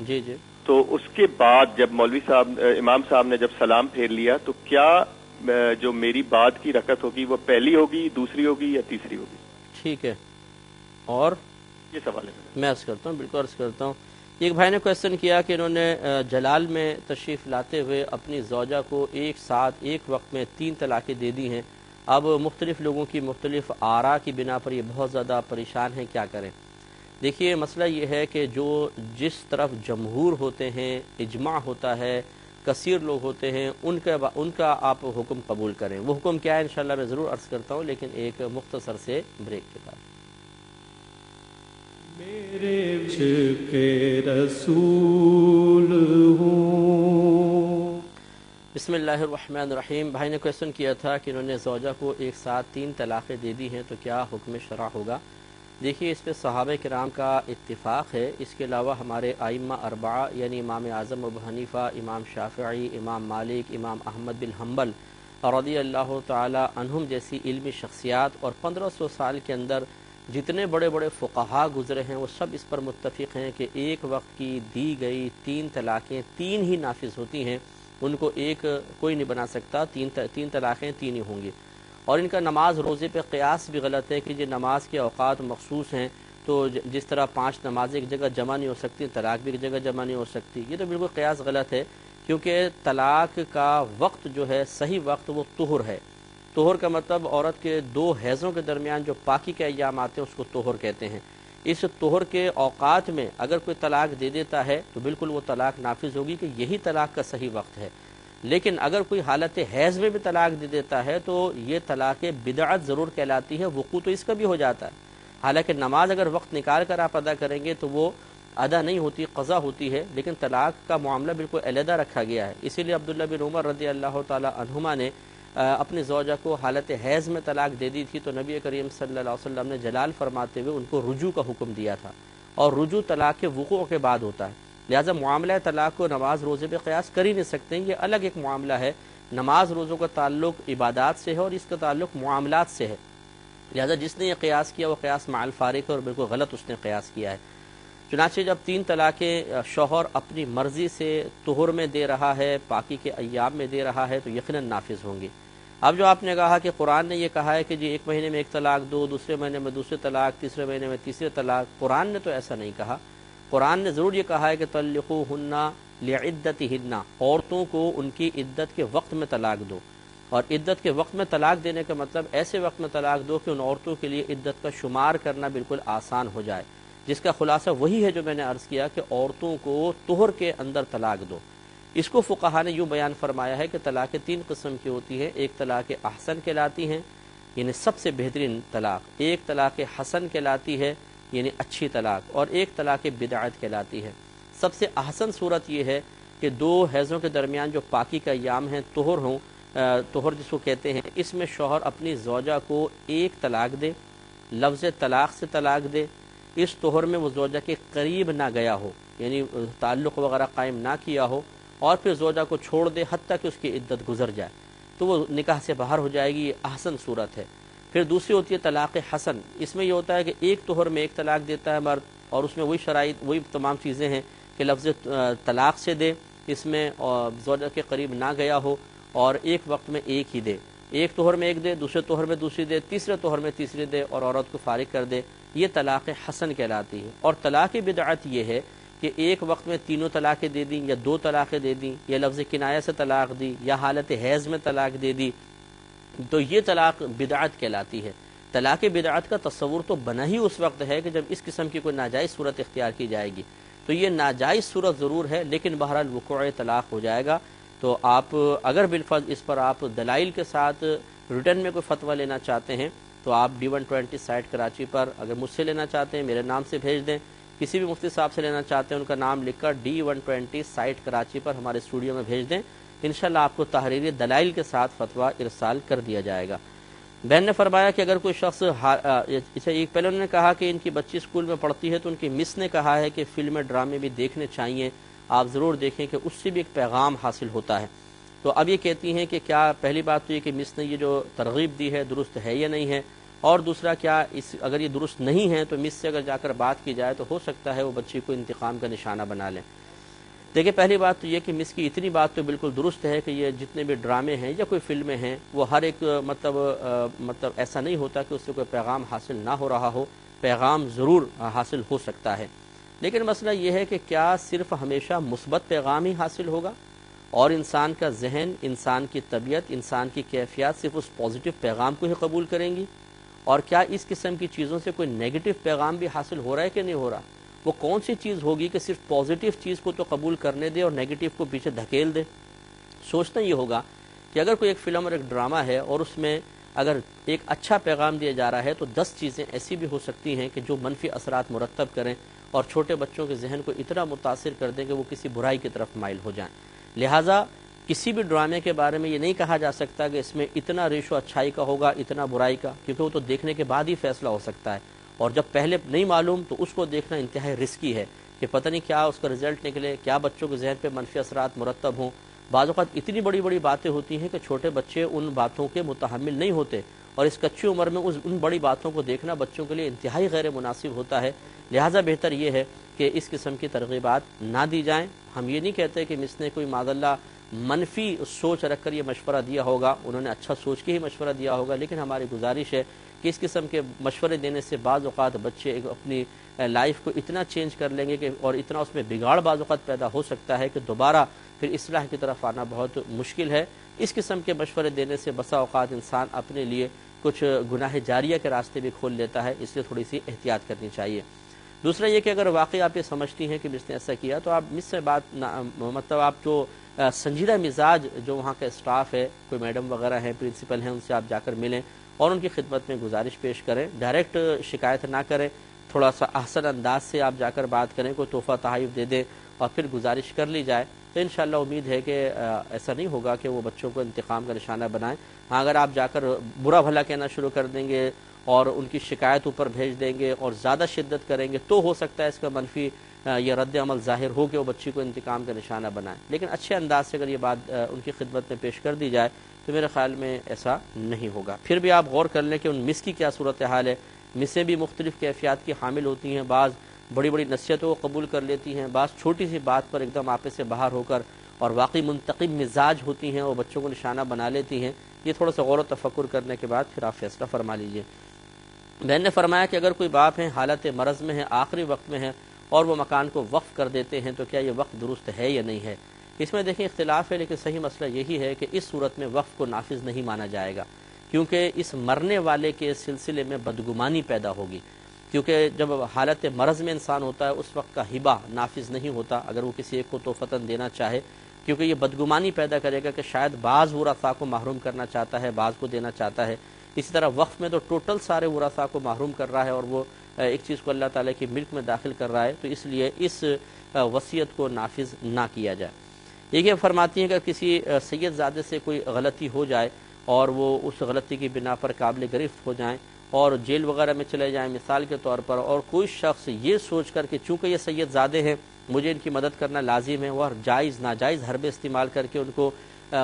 Speaker 2: جی جی.
Speaker 8: تو اس کے بعد جب مولوی صاحب امام صاحب نے جب سلام پھیر لیا تو کیا جو میری بعد کی رکعت ہوگی وہ پہلی ہوگی, دوسری ہوگی یا تیسری ہوگی؟
Speaker 2: ٹھیک ہے. اور
Speaker 8: یہ سوال ہے.
Speaker 2: میں عرض کرتا ہوں, بالکل عرض کرتا ہوں. ایک بھائی نے کویشچن کیا کہ انہوں نے جلال میں تشریف لاتے ہوئے اپنی زوجہ کو ایک ساتھ ایک وقت میں 3 طلاقیں دے دی ہیں. اب مختلف لوگوں کی مختلف آراء کی بنا پر یہ بہت زیادہ پریشان ہیں, کیا کریں؟ دیکھیے مسئلہ یہ ہے کہ جو جس طرف جمہور ہوتے ہیں, اجماع ہوتا ہے, کثیر لوگ ہوتے ہیں, ان کا آپ حکم قبول کریں. وہ حکم کیا ہے انشاءاللہ میں ضرور عرض کرتا ہوں, لیکن ایک مختصر سے بریک کے بعد.
Speaker 1: میرے عشق رسول ہوں.
Speaker 2: بسم اللہ الرحمن الرحیم. بھائی نے کویشچن کیا تھا کہ انہوں نے زوجہ کو ایک ساتھ 3 طلاقیں دے دی ہیں تو کیا حکم شرع ہوگا؟ دیکھیے اس پہ صحابہ کرام کا اتفاق ہے. اس کے علاوہ ہمارے ائمہ 4 یعنی امام اعظم ابو حنیفہ, امام شافعی, امام مالک, امام احمد بن حنبل رضی اللہ تعالی عنہم جیسی علمی شخصیات اور 1500 سال کے اندر جتنے بڑے بڑے فقہا گزرے ہیں وہ سب اس پر متفق ہیں کہ ایک وقت کی دی گئی 3 طلاقیں 3 ہی نافذ ہوتی ہیں. ان کو ایک کوئی نہیں بنا سکتا. 3 طلاقیں 3 ہی ہوں گی. اور ان کا نماز روزے پہ قیاس بھی غلط ہے کہ یہ نماز کے اوقات مخصوص ہیں تو جس طرح 5 نمازیں ایک جگہ جمع نہیں ہو سکتی, طلاق بھی ایک جگہ جمع نہیں ہو سکتی. یہ تو بالکل قیاس غلط ہے, کیونکہ طلاق کا وقت جو ہے صحیح وقت وہ طہر ہے. طہر کا مطلب عورت کے 2 حیضوں کے درمیان جو پاکی کے ایام آتے ہیں اس کو طہر کہتے ہیں. اس طہر کے اوقات میں اگر کوئی طلاق دے دیتا ہے تو بالکل وہ طلاق نافذ ہوگی کہ یہی طلاق کا صحیح وقت ہے. لیکن اگر کوئی حالت حیض میں بھی طلاق دے دیتا ہے تو یہ طلاق بدعت ضرور کہلاتی ہے. وقوع تو اس کا بھی ہو جاتا ہے, حالانکہ نماز اگر وقت نکال کر آپ ادا کریں گے تو وہ ادا نہیں ہوتی, قضا ہوتی ہے, لیکن طلاق کا معاملہ بالکل علیحدہ رکھا گیا ہے. اسی لیے عبداللہ بن عمر رضی اللہ تعالی عنہما نے اپنی زوجہ کو حالت حیض میں طلاق دے دی تھی تو نبی کریم صلی اللہ علیہ وسلم نے جلال فرماتے ہوئے ان کو رجوع کا حکم دیا تھا, اور رجوع طلاق کے وقوع کے بعد ہوتا ہے. لہٰذا معاملہ طلاق کو نماز روزے پہ قیاس کر ہی نہیں سکتے ہیں, یہ الگ ایک معاملہ ہے. نماز روزوں کا تعلق عبادات سے ہے اور اس کا تعلق معاملات سے ہے. لہٰذا جس نے یہ قیاس کیا وہ قیاس مع الفارق ہے اور بالکل غلط اس نے قیاس کیا ہے. چنانچہ جب 3 طلاقیں شوہر اپنی مرضی سے طہر میں دے رہا ہے, پاکی کے ایام میں دے رہا ہے تو یقیناً نافذ ہوں گی. اب جو آپ نے کہا کہ قرآن نے یہ کہا ہے کہ جی 1 مہینے میں 1 طلاق دو, دوسرے مہینے میں دوسرے طلاق, تیسرے مہینے میں تیسرے طلاق, قرآن نے تو ایسا نہیں کہا. قرآن نے ضرور یہ کہا ہے کہ طلقوہن لعدتہن, عورتوں کو ان کی عدت کے وقت میں طلاق دو. اور عدت کے وقت میں طلاق دینے کا مطلب ایسے وقت میں طلاق دو کہ ان عورتوں کے لیے عدت کا شمار کرنا بالکل آسان ہو جائے, جس کا خلاصہ وہی ہے جو میں نے عرض کیا کہ عورتوں کو طہر کے اندر طلاق دو. اس کو فقہا نے یوں بیان فرمایا ہے کہ طلاق 3 قسم کی ہوتی ہیں. ایک طلاق احسن کہلاتی ہیں یعنی سب سے بہترین طلاق, ایک طلاق حسن کہلاتی ہے یعنی اچھی طلاق, اور ایک طلاق بدعت کہلاتی ہے. سب سے احسن صورت یہ ہے کہ 2 حیضوں کے درمیان جو پاکی کا ایام ہیں طہر ہوں, طہر جس کو کہتے ہیں, اس میں شوہر اپنی زوجہ کو 1 طلاق دے, لفظ طلاق سے طلاق دے. اس طہر میں وہ زوجہ کے قریب نہ گیا ہو یعنی تعلق وغیرہ قائم نہ کیا ہو, اور پھر زوجہ کو چھوڑ دے حتیٰ کہ اس کی عدت گزر جائے تو وہ نکاح سے باہر ہو جائے گی. یہ احسن صورت ہے. پھر دوسری ہوتی ہے طلاق حسن. اس میں یہ ہوتا ہے کہ 1 طہر میں 1 طلاق دیتا ہے مرد, اور اس میں وہی شرائط وہی تمام چیزیں ہیں کہ لفظ طلاق سے دے, اس میں زوجہ کے قریب نہ گیا ہو, اور ایک وقت میں 1 ہی دے. 1 طہر میں 1 دے, دوسرے طہر میں دوسری دے, تیسرے طہر میں تیسری دے, اور عورت کو فارغ کر دے. یہ طلاق حسن کہلاتی ہے. اور طلاق بدعت یہ ہے کہ ایک وقت میں 3 طلاقیں دے دیں یا 2 طلاقیں دے دیں, یا لفظ کنایہ سے طلاق دی, یا حالت حیض میں طلاق دے دی, تو یہ طلاق بدعت کہلاتی ہے. طلاق بدعت کا تصور تو بنا ہی اس وقت ہے کہ جب اس قسم کی کوئی ناجائز صورت اختیار کی جائے گی. تو یہ ناجائز صورت ضرور ہے, لیکن بہرحال وقوع طلاق ہو جائے گا. تو آپ اگر بالفرض اس پر آپ دلائل کے ساتھ ریٹرن میں کوئی فتویٰ لینا چاہتے ہیں تو آپ D120 سائٹ کراچی پر, اگر مجھ سے لینا چاہتے ہیں میرے نام سے بھیج دیں. کسی بھی مفتی صاحب سے لینا چاہتے ہیں ان کا نام لکھ کر D120 سائٹ کراچی پر ہمارے اسٹوڈیو میں بھیج دیں. انشاءاللہ آپ کو تحریری دلائل کے ساتھ فتویٰ ارسال کر دیا جائے گا. بہن نے فرمایا کہ اگر کوئی شخص پہلے انہوں نے کہا کہ ان کی بچی اسکول میں پڑھتی ہے تو ان کی مس نے کہا ہے کہ فلمیں ڈرامے بھی دیکھنے چاہیے, آپ ضرور دیکھیں کہ اس سے بھی ایک پیغام حاصل ہوتا ہے. تو اب یہ کہتی ہیں کہ کیا پہلی بات تو یہ کہ مس نے یہ جو ترغیب دی ہے درست ہے یا نہیں ہے, اور دوسرا کیا اگر یہ درست نہیں ہے تو مس سے اگر جا کر بات کی جائے تو ہو سکتا ہے وہ بچی کو انتقام کا نشانہ بنا لیں. دیکھیں پہلی بات تو یہ کہ مس کی اتنی بات تو بالکل درست ہے کہ یہ جتنے بھی ڈرامے ہیں یا کوئی فلمیں ہیں وہ ہر ایک مطلب ایسا نہیں ہوتا کہ اس سے کوئی پیغام حاصل نہ ہو رہا ہو، پیغام ضرور حاصل ہو سکتا ہے، لیکن مسئلہ یہ ہے کہ کیا صرف ہمیشہ مثبت پیغام ہی حاصل ہوگا اور انسان کا ذہن، انسان کی طبیعت، انسان کی کیفیات صرف اس پازیٹیو پیغام کو ہی قبول کریں گی، اور کیا اس قسم کی چیزوں سے کوئی نیگیٹو پیغام بھی حاصل ہو رہا ہے کہ نہیں ہو رہا؟ وہ کون سی چیز ہوگی کہ صرف پازیٹیو چیز کو تو قبول کرنے دے اور نیگیٹو کو پیچھے دھکیل دے؟ سوچنا یہ ہوگا کہ اگر کوئی ایک فلم اور ایک ڈرامہ ہے اور اس میں اگر ایک اچھا پیغام دیا جا رہا ہے تو 10 چیزیں ایسی بھی ہو سکتی ہیں کہ جو منفی اثرات مرتب کریں اور چھوٹے بچوں کے ذہن کو اتنا متاثر کر دیں کہ وہ کسی برائی کی طرف مائل ہو جائیں۔ لہٰذا کسی بھی ڈرامے کے بارے میں یہ نہیں کہا جا سکتا کہ اس میں اتنا ریشو اچھائی کا ہوگا، اتنا برائی کا، کیونکہ وہ تو دیکھنے کے بعد ہی فیصلہ ہو سکتا ہے، اور جب پہلے نہیں معلوم تو اس کو دیکھنا انتہائی رسکی ہے کہ پتہ نہیں کیا اس کا رزلٹ نکلے، کیا بچوں کے ذہن پہ منفی اثرات مرتب ہوں۔ بعض اوقات اتنی بڑی بڑی باتیں ہوتی ہیں کہ چھوٹے بچے ان باتوں کے متحمل نہیں ہوتے، اور اس کچی عمر میں ان بڑی باتوں کو دیکھنا بچوں کے لیے انتہائی غیر مناسب ہوتا ہے۔ لہٰذا بہتر یہ ہے کہ اس قسم کی ترغیبات نہ دی جائیں۔ ہم یہ نہیں کہتے کہ مس نے کوئی معاذ اللہ منفی سوچ رکھ کر یہ مشورہ دیا ہوگا، انہوں نے اچھا سوچ کے ہی مشورہ دیا ہوگا، لیکن ہماری گزارش ہے کہ اس قسم کے مشورے دینے سے بعض اوقات بچے اپنی لائف کو اتنا چینج کر لیں گے کہ اور اتنا اس میں بگاڑ بعض اوقات پیدا ہو سکتا ہے کہ دوبارہ پھر اصلاح کی طرف آنا بہت مشکل ہے۔ اس قسم کے مشورے دینے سے بسا اوقات انسان اپنے لیے کچھ گناہ جاریہ کے راستے بھی کھول لیتا ہے، اس لیے تھوڑی سی احتیاط کرنی چاہیے۔ دوسرا یہ کہ اگر واقعی آپ یہ سمجھتی ہیں کہ مس نے ایسا کیا تو آپ مس سے بات مطلب آپ جو سنجیدہ مزاج جو وہاں کا اسٹاف ہے، کوئی میڈم وغیرہ ہیں، پرنسپل ہیں، ان سے آپ جا کر ملیں اور ان کی خدمت میں گزارش پیش کریں، ڈائریکٹ شکایت نہ کریں، تھوڑا سا احسن انداز سے آپ جا کر بات کریں، کوئی تحفہ تحائف دے دیں اور پھر گزارش کر لی جائے تو انشاءاللہ امید ہے کہ ایسا نہیں ہوگا کہ وہ بچوں کو انتقام کا نشانہ بنائیں۔ ہاں اگر آپ جا کر برا بھلا کہنا شروع کر دیں گے اور ان کی شکایت اوپر بھیج دیں گے اور زیادہ شدت کریں گے تو ہو سکتا ہے اس کا منفی یہ رد عمل ظاہر ہو کہ وہ بچی کو انتقام کا نشانہ بنائیں، لیکن اچھے انداز سے اگر یہ بات ان کی خدمت میں پیش کر دی جائے تو میرے خیال میں ایسا نہیں ہوگا۔ پھر بھی آپ غور کر لیں کہ ان مس کی کیا صورتحال ہے۔ مسیں بھی مختلف کیفیات کی حامل ہوتی ہیں، بعض بڑی بڑی نصیحتوں کو قبول کر لیتی ہیں، بعض چھوٹی سی بات پر ایک دم آپے سے باہر ہو کر اور واقعی منتقم مزاج ہوتی ہیں اور بچوں کو نشانہ بنا لیتی ہیں۔ یہ تھوڑا سا غور و تفکر کرنے کے بعد پھر آپ فیصلہ فرما لیجئے۔ بہن نے فرمایا کہ اگر کوئی باپ ہے حالت مرض میں ہے، آخری وقت میں ہے اور وہ مکان کو وقف کر دیتے ہیں تو کیا یہ وقت درست ہے یا نہیں ہے؟ اس میں دیکھیں اختلاف ہے، لیکن صحیح مسئلہ یہی ہے کہ اس صورت میں وقف کو نافذ نہیں مانا جائے گا، کیونکہ اس مرنے والے کے سلسلے میں بدگمانی پیدا ہوگی، کیونکہ جب حالت مرض میں انسان ہوتا ہے اس وقت کا ہبہ نافذ نہیں ہوتا اگر وہ کسی ایک کو تحفتاً دینا چاہے، کیونکہ یہ بدگمانی پیدا کرے گا کہ شاید بعض ورثاء کو محروم کرنا چاہتا ہے، بعض کو دینا چاہتا ہے۔ اسی طرح وقف میں تو ٹوٹل سارے ورثاء کو محروم کر رہا ہے اور وہ ایک چیز کو اللہ تعالیٰ کی ملک میں داخل کر رہا ہے، تو اس لیے اس وصیت کو نافذ نہ کیا جائے۔ یہ فرماتی ہیں کہ کسی سید زادے سے کوئی غلطی ہو جائے اور وہ اس غلطی کی بنا پر قابل گرفت ہو جائیں اور جیل وغیرہ میں چلے جائیں مثال کے طور پر، اور کوئی شخص یہ سوچ کر کہ چونکہ یہ سید زادے ہیں مجھے ان کی مدد کرنا لازم ہے، وہ جائز ناجائز حربے استعمال کر کے ان کو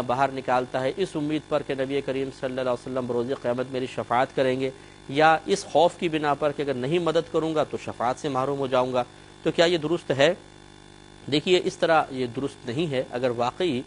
Speaker 2: باہر نکالتا ہے اس امید پر کہ نبی کریم صلی اللہ علیہ وسلم بروز قیامت میری شفاعت کریں گے، یا اس خوف کی بنا پر کہ اگر نہیں مدد کروں گا تو شفاعت سے محروم ہو جاؤں گا، تو کیا یہ درست ہے؟ دیکھیے اس طرح یہ درست نہیں ہے۔ اگر واقعی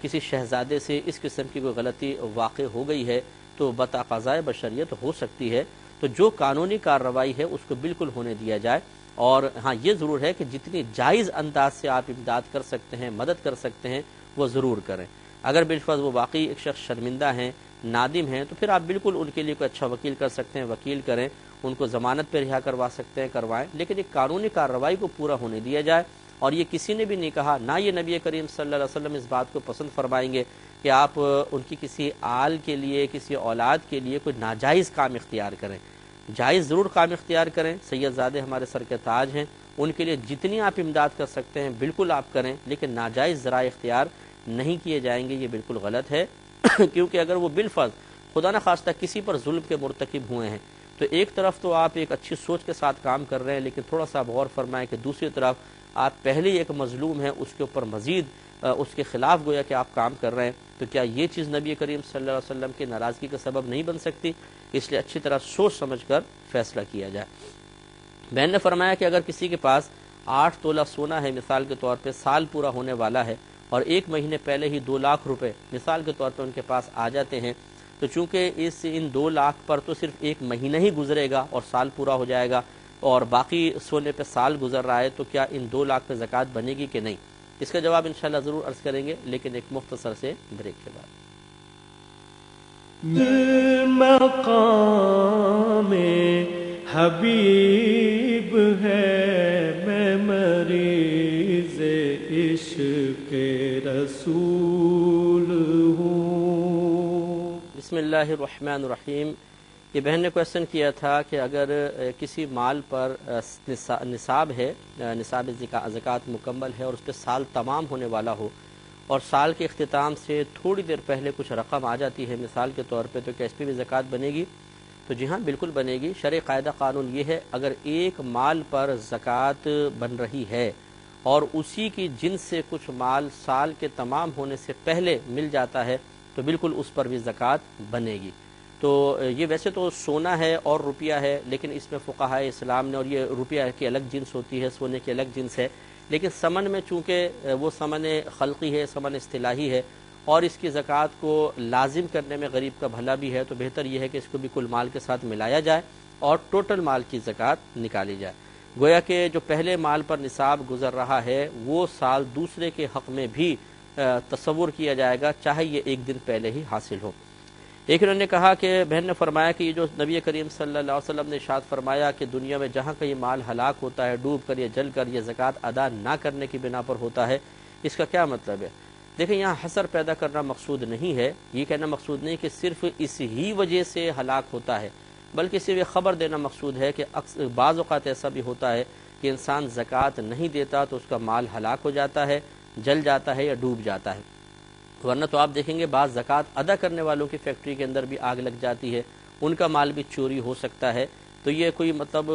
Speaker 2: کسی شہزادے سے اس قسم کی کوئی غلطی واقع ہو گئی ہے تو بتقاضائے بشریت ہو سکتی ہے، تو جو قانونی کارروائی ہے اس کو بالکل ہونے دیا جائے، اور ہاں یہ ضرور ہے کہ جتنی جائز انداز سے آپ امداد کر سکتے ہیں، مدد کر سکتے ہیں، وہ ضرور کریں۔ اگر بالفرض وہ واقعی ایک شخص شرمندہ ہیں، نادم ہیں، تو پھر آپ بالکل ان کے لیے کوئی اچھا وکیل کر سکتے ہیں، وکیل کریں، ان کو ضمانت پہ رہا کروا سکتے ہیں، کروائیں، لیکن ایک قانونی کارروائی کو پورا ہونے دیا جائے۔ اور یہ کسی نے بھی نہیں کہا، نہ یہ نبی کریم صلی اللہ علیہ وسلم اس بات کو پسند فرمائیں گے کہ آپ ان کی کسی آل کے لیے، کسی اولاد کے لیے کوئی ناجائز کام اختیار کریں۔ جائز ضرور کام اختیار کریں، سید زادے ہمارے سر کے تاج ہیں، ان کے لیے جتنی آپ امداد کر سکتے ہیں بالکل آپ کریں، لیکن ناجائز ذرائع اختیار نہیں کیے جائیں گے، یہ بالکل غلط ہے۔ کیونکہ اگر وہ بالفرض خدا نہ خواستہ کسی پر ظلم کے مرتکب ہوئے ہیں تو ایک طرف تو آپ ایک اچھی سوچ کے ساتھ کام کر رہے ہیں، لیکن تھوڑا سا غور فرمائیں کہ دوسری طرف آپ پہلے ایک مظلوم ہیں، اس کے اوپر مزید اس کے خلاف گویا کہ آپ کام کر رہے ہیں، تو کیا یہ چیز نبی کریم صلی اللہ علیہ وسلم کی ناراضگی کا سبب نہیں بن سکتی؟ اس لیے اچھی طرح سوچ سمجھ کر فیصلہ کیا جائے۔ بہن نے فرمایا کہ اگر کسی کے پاس 8 تولہ سونا ہے مثال کے طور پہ، سال پورا ہونے والا ہے، اور 1 مہینے پہلے ہی 2 لاکھ روپے مثال کے طور پہ ان کے پاس آ جاتے ہیں، تو چونکہ ان 2 لاکھ پر تو صرف 1 مہینہ ہی گزرے گا اور سال پورا ہو جائے گا، اور باقی سونے پہ سال گزر رہا ہے، تو کیا ان 2 لاکھ پہ زکوٰۃ بنے گی کہ نہیں؟ اس کا جواب انشاءاللہ ضرور عرض کریں گے، لیکن ایک مختصر سے بریک کے بعد۔
Speaker 1: مقام حبیب ہے میں مریض عشق رسول ہوں۔
Speaker 2: بسم اللہ الرحمن الرحیم۔ یہ بہن نے کویسچن کیا تھا کہ اگر کسی مال پر نصاب ہے، نصاب زکوٰۃ مکمل ہے، اور اس پہ سال تمام ہونے والا ہو، اور سال کے اختتام سے تھوڑی دیر پہلے کچھ رقم آ جاتی ہے مثال کے طور پہ، تو کیا اس پہ بھی زکوٰۃ بنے گی؟ تو جی ہاں، بالکل بنے گی۔ شرعی قاعدہ قانون یہ ہے، اگر ایک مال پر زکوٰۃ بن رہی ہے اور اسی کی جنس سے کچھ مال سال کے تمام ہونے سے پہلے مل جاتا ہے، تو بالکل اس پر بھی زکوٰۃ بنے گی۔ تو یہ ویسے تو سونا ہے اور روپیہ ہے، لیکن اس میں فقہاء اسلام نے، اور یہ روپیہ کی الگ جنس ہوتی ہے، سونے کی الگ جنس ہے، لیکن ثمن میں چونکہ وہ ثمن خلقی ہے، ثمن اصطلاحی ہے، اور اس کی زکوٰۃ کو لازم کرنے میں غریب کا بھلا بھی ہے، تو بہتر یہ ہے کہ اس کو بھی کل مال کے ساتھ ملایا جائے اور ٹوٹل مال کی زکوٰۃ نکالی جائے۔ گویا کہ جو پہلے مال پر نصاب گزر رہا ہے، وہ سال دوسرے کے حق میں بھی تصور کیا جائے گا، چاہے یہ 1 دن پہلے ہی حاصل ہو۔ ایک انہوں نے کہا کہ بہن نے فرمایا کہ یہ جو نبی کریم صلی اللہ علیہ وسلم نے ارشاد فرمایا کہ دنیا میں جہاں کہیں مال ہلاک ہوتا ہے، ڈوب کر یا جل کر، یہ زکوٰۃ ادا نہ کرنے کی بنا پر ہوتا ہے، اس کا کیا مطلب ہے؟ دیکھیں، یہاں حسر پیدا کرنا مقصود نہیں ہے، یہ کہنا مقصود نہیں کہ صرف اس ہی وجہ سے ہلاک ہوتا ہے، بلکہ صرف یہ خبر دینا مقصود ہے کہ بعض اوقات ایسا بھی ہوتا ہے کہ انسان زکوٰۃ نہیں دیتا تو اس کا مال ہلاک ہو جاتا ہے، جل جاتا ہے یا ڈوب جاتا ہے، ورنہ تو آپ دیکھیں گے بعض زکوٰۃ ادا کرنے والوں کی فیکٹری کے اندر بھی آگ لگ جاتی ہے، ان کا مال بھی چوری ہو سکتا ہے۔ تو یہ کوئی مطلب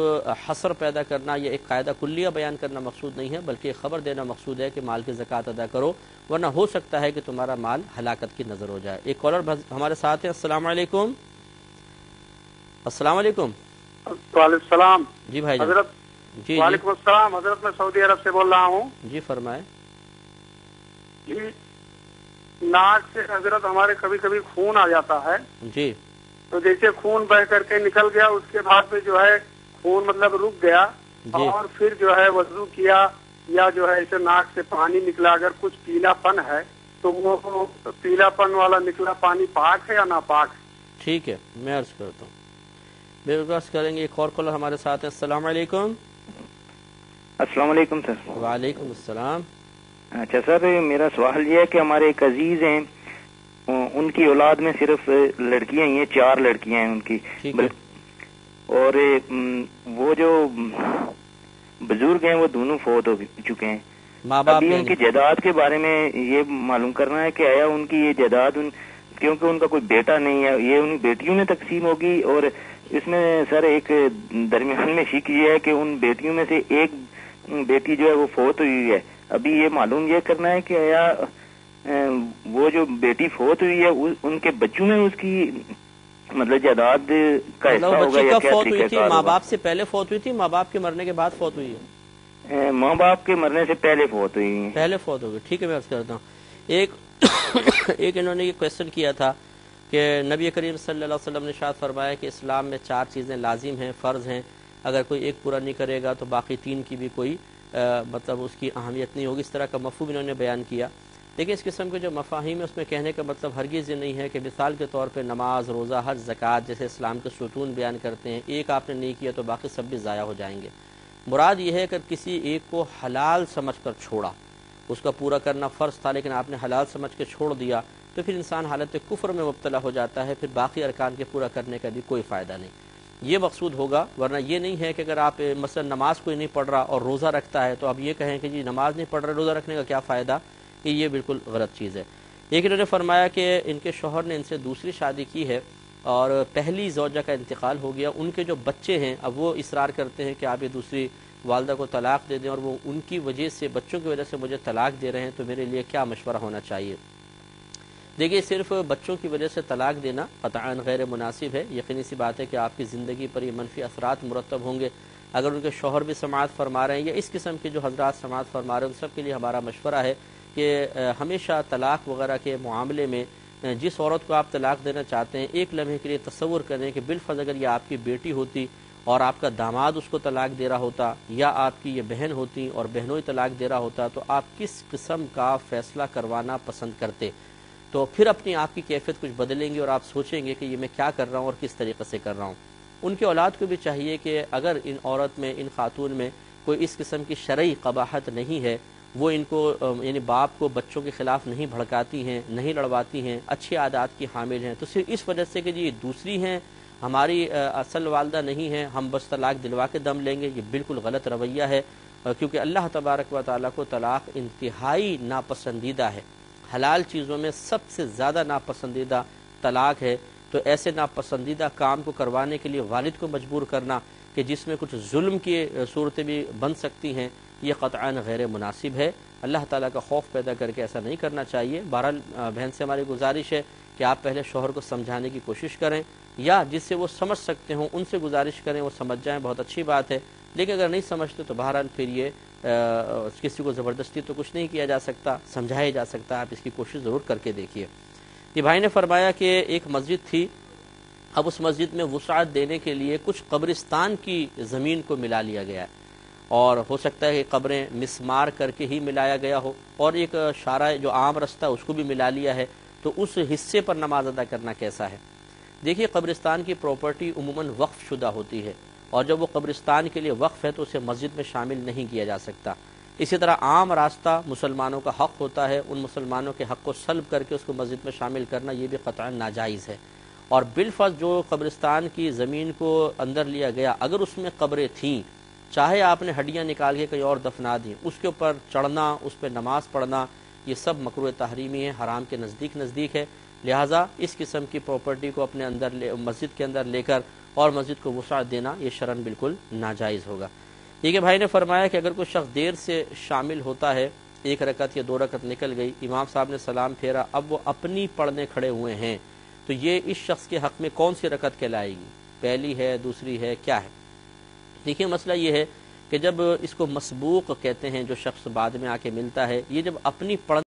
Speaker 2: حسر پیدا کرنا یا ایک قاعدہ کلیہ بیان کرنا مقصود نہیں ہے، بلکہ خبر دینا مقصود ہے کہ مال کی زکوٰۃ ادا کرو، ورنہ ہو سکتا ہے کہ تمہارا مال ہلاکت کی نظر ہو جائے۔ ایک کالر ہمارے ساتھ ہیں۔ السلام علیکم۔ السلام علیکم۔
Speaker 9: وعلیکم السلام۔
Speaker 2: جی بھائی
Speaker 9: حضرت۔
Speaker 2: جی
Speaker 9: وعلیکم السلام حضرت، میں سعودی عرب سے بول رہا ہوں۔
Speaker 2: جی فرمائیں۔
Speaker 9: جی، ناک سے حضرت ہمارے کبھی کبھی خون آ جاتا ہے،
Speaker 2: جی،
Speaker 9: تو جیسے خون بہ کر کے نکل گیا، اس کے بعد میں جو ہے خون مطلب رک گیا، اور پھر جو ہے وضو کیا، یا جو ہے ایسے ناک سے پانی نکلا، اگر کچھ پیلا پن ہے تو وہ پیلا پن والا نکلا پانی پاک ہے یا ناپاک ہے؟
Speaker 2: ٹھیک ہے، میں عرض کرتا ہوں، عرض کریں گے۔ ایک اور کالر ہمارے ساتھ ہیں۔ السلام علیکم۔
Speaker 10: السلام علیکم سر۔
Speaker 2: وعلیکم السلام۔
Speaker 10: اچھا سر، میرا سوال یہ ہے کہ ہمارے ایک عزیز ہیں، ان کی اولاد میں صرف لڑکیاں ہی ہیں، 4 لڑکیاں ہیں ان کی، اور وہ جو بزرگ ہیں وہ دونوں فوت ہو چکے ہیں۔ ابھی ان کی جائیداد کے بارے میں یہ معلوم کرنا ہے کہ آیا ان کی یہ جائیداد، کیونکہ ان کا کوئی بیٹا نہیں ہے، یہ ان بیٹیوں میں تقسیم ہوگی؟ اور اس میں سر ایک درمیان میں شک یہ ہے کہ ان بیٹیوں میں سے ایک بیٹی جو ہے وہ فوت ہوئی ہے، ابھی یہ معلوم یہ کرنا ہے کہ آیا وہ جو بیٹی فوت ہوئی ہے ان کے بچوں میں اس کی مطلب جائیداد کا حصہ ہوگا یا کیا طریقہ کار ہوگا؟
Speaker 2: ماں باپ سے پہلے فوت ہوئی تھی، ماں باپ کے مرنے کے بعد فوت ہوئی ہے؟
Speaker 10: ماں باپ کے مرنے سے پہلے فوت ہوئی ہیں۔
Speaker 2: پہلے فوت ہو گئی، ٹھیک ہے، میں عرض کرتا ہوں۔ ایک انہوں نے یہ کویسچن کیا تھا کہ نبی کریم صلی اللہ علیہ وسلم نے ارشاد فرمایا کہ اسلام میں 4 چیزیں لازم ہیں، فرض ہیں، اگر کوئی ایک پورا نہیں کرے گا تو باقی 3 کی بھی کوئی مطلب اس کی اہمیت نہیں ہوگی، اس طرح کا مفہوم انہوں نے بیان کیا۔ لیکن اس قسم کے جو مفاہیم ہے اس میں کہنے کا مطلب ہرگز یہ نہیں ہے کہ مثال کے طور پہ نماز، روزہ، حج، زکوٰۃ جیسے اسلام کے ستون بیان کرتے ہیں، ایک آپ نے نہیں کیا تو باقی سب بھی ضائع ہو جائیں گے۔ مراد یہ ہے کہ کسی ایک کو حلال سمجھ کر چھوڑا، اس کا پورا کرنا فرض تھا لیکن آپ نے حلال سمجھ کے چھوڑ دیا، تو پھر انسان حالت کفر میں مبتلا ہو جاتا ہے، پھر باقی ارکان کے پورا کرنے کا بھی کوئی فائدہ نہیں، یہ مقصود ہوگا۔ ورنہ یہ نہیں ہے کہ اگر آپ مثلا نماز کوئی نہیں پڑھ رہا اور روزہ رکھتا ہے تو اب یہ کہیں کہ جی نماز نہیں پڑھ رہا، روزہ رکھنے کا کیا فائدہ، یہ بالکل غلط چیز ہے۔ ایک انہوں نے فرمایا کہ ان کے شوہر نے ان سے دوسری شادی کی ہے اور پہلی زوجہ کا انتقال ہو گیا، ان کے جو بچے ہیں اب وہ اصرار کرتے ہیں کہ آپ یہ دوسری والدہ کو طلاق دے دیں، اور وہ ان کی وجہ سے، بچوں کی وجہ سے مجھے طلاق دے رہے ہیں، تو میرے لیے کیا مشورہ ہونا چاہیے؟ دیکھیے، صرف بچوں کی وجہ سے طلاق دینا قطعاً غیر مناسب ہے، یقینی سی بات ہے کہ آپ کی زندگی پر یہ منفی اثرات مرتب ہوں گے، اگر ان کے شوہر بھی سماعت فرما رہے ہیں یا اس قسم کے جو حضرات سماعت فرما رہے ہیں، ان سب کے لیے ہمارا مشورہ ہے کہ ہمیشہ طلاق وغیرہ کے معاملے میں جس عورت کو آپ طلاق دینا چاہتے ہیں ایک لمحے کے لیے تصور کریں کہ بالفرض اگر یہ آپ کی بیٹی ہوتی اور آپ کا داماد اس کو طلاق دے رہا ہوتا، یا آپ کی یہ بہن ہوتی اور بہنوئی طلاق دے رہا ہوتا، تو آپ کس قسم کا فیصلہ کروانا پسند کرتے؟ تو پھر اپنی آپ کی کیفیت کچھ بدلیں گے اور آپ سوچیں گے کہ یہ میں کیا کر رہا ہوں اور کس طریقے سے کر رہا ہوں۔ ان کے اولاد کو بھی چاہیے کہ اگر ان عورت میں، ان خاتون میں کوئی اس قسم کی شرعی قباحت نہیں ہے، وہ ان کو یعنی باپ کو بچوں کے خلاف نہیں بھڑکاتی ہیں، نہیں لڑواتی ہیں، اچھی عادات کی حامل ہیں، تو صرف اس وجہ سے کہ یہ دوسری ہیں، ہماری اصل والدہ نہیں ہیں، ہم بس طلاق دلوا کے دم لیں گے، یہ بالکل غلط رویہ ہے، کیونکہ اللہ تبارک و تعالیٰ کو طلاق انتہائی ناپسندیدہ ہے، حلال چیزوں میں سب سے زیادہ ناپسندیدہ طلاق ہے۔ تو ایسے ناپسندیدہ کام کو کروانے کے لیے والد کو مجبور کرنا کہ جس میں کچھ ظلم کی صورتیں بھی بن سکتی ہیں، یہ قطعاً غیر مناسب ہے۔ اللہ تعالیٰ کا خوف پیدا کر کے ایسا نہیں کرنا چاہیے۔ بہرحال بہن سے ہماری گزارش ہے کہ آپ پہلے شوہر کو سمجھانے کی کوشش کریں، یا جس سے وہ سمجھ سکتے ہوں ان سے گزارش کریں، وہ سمجھ جائیں، بہت اچھی بات ہے۔ لیکن اگر نہیں سمجھتے تو بہرحال پھر یہ کسی کو زبردستی تو کچھ نہیں کیا جا سکتا، سمجھایا جا سکتا، آپ اس کی کوشش ضرور کر کے دیکھیے۔ یہ بھائی نے فرمایا کہ ایک مسجد تھی، اب اس مسجد میں وسعت دینے کے لیے کچھ قبرستان کی زمین کو ملا لیا گیا ہے، اور ہو سکتا ہے کہ قبریں مسمار کر کے ہی ملایا گیا ہو، اور ایک شارع جو عام رستہ اس کو بھی ملا لیا ہے، تو اس حصے پر نماز ادا کرنا کیسا ہے؟ دیکھیے، قبرستان کی پراپرٹی عموماً وقف شدہ ہوتی ہے، اور جب وہ قبرستان کے لیے وقف ہے تو اسے مسجد میں شامل نہیں کیا جا سکتا۔ اسی طرح عام راستہ مسلمانوں کا حق ہوتا ہے، ان مسلمانوں کے حق کو سلب کر کے اس کو مسجد میں شامل کرنا یہ بھی قطعاً ناجائز ہے۔ اور بالفرض جو قبرستان کی زمین کو اندر لیا گیا، اگر اس میں قبریں تھیں، چاہے آپ نے ہڈیاں نکال کے کہیں اور دفنا دیں، اس کے اوپر چڑھنا، اس پہ نماز پڑھنا، یہ سب مکروہ تحریمی ہے، حرام کے نزدیک ہے۔ لہٰذا اس قسم کی پراپرٹی کو اپنے اندر مسجد کے اندر لے کر اور مسجد کو وسعت دینا یہ شرعاً بالکل ناجائز ہوگا۔ یہ کہ بھائی نے فرمایا کہ اگر کوئی شخص دیر سے شامل ہوتا ہے، 1 رکعت یا 2 رکعت نکل گئی، امام صاحب نے سلام پھیرا، اب وہ اپنی پڑھنے کھڑے ہوئے ہیں، تو یہ اس شخص کے حق میں کون سی رکعت کہلائے گی؟ پہلی ہے، دوسری ہے، کیا ہے؟ دیکھیے، مسئلہ یہ ہے کہ جب اس کو مسبوق کہتے ہیں، جو شخص بعد میں آ کے ملتا ہے، یہ جب اپنی پڑھ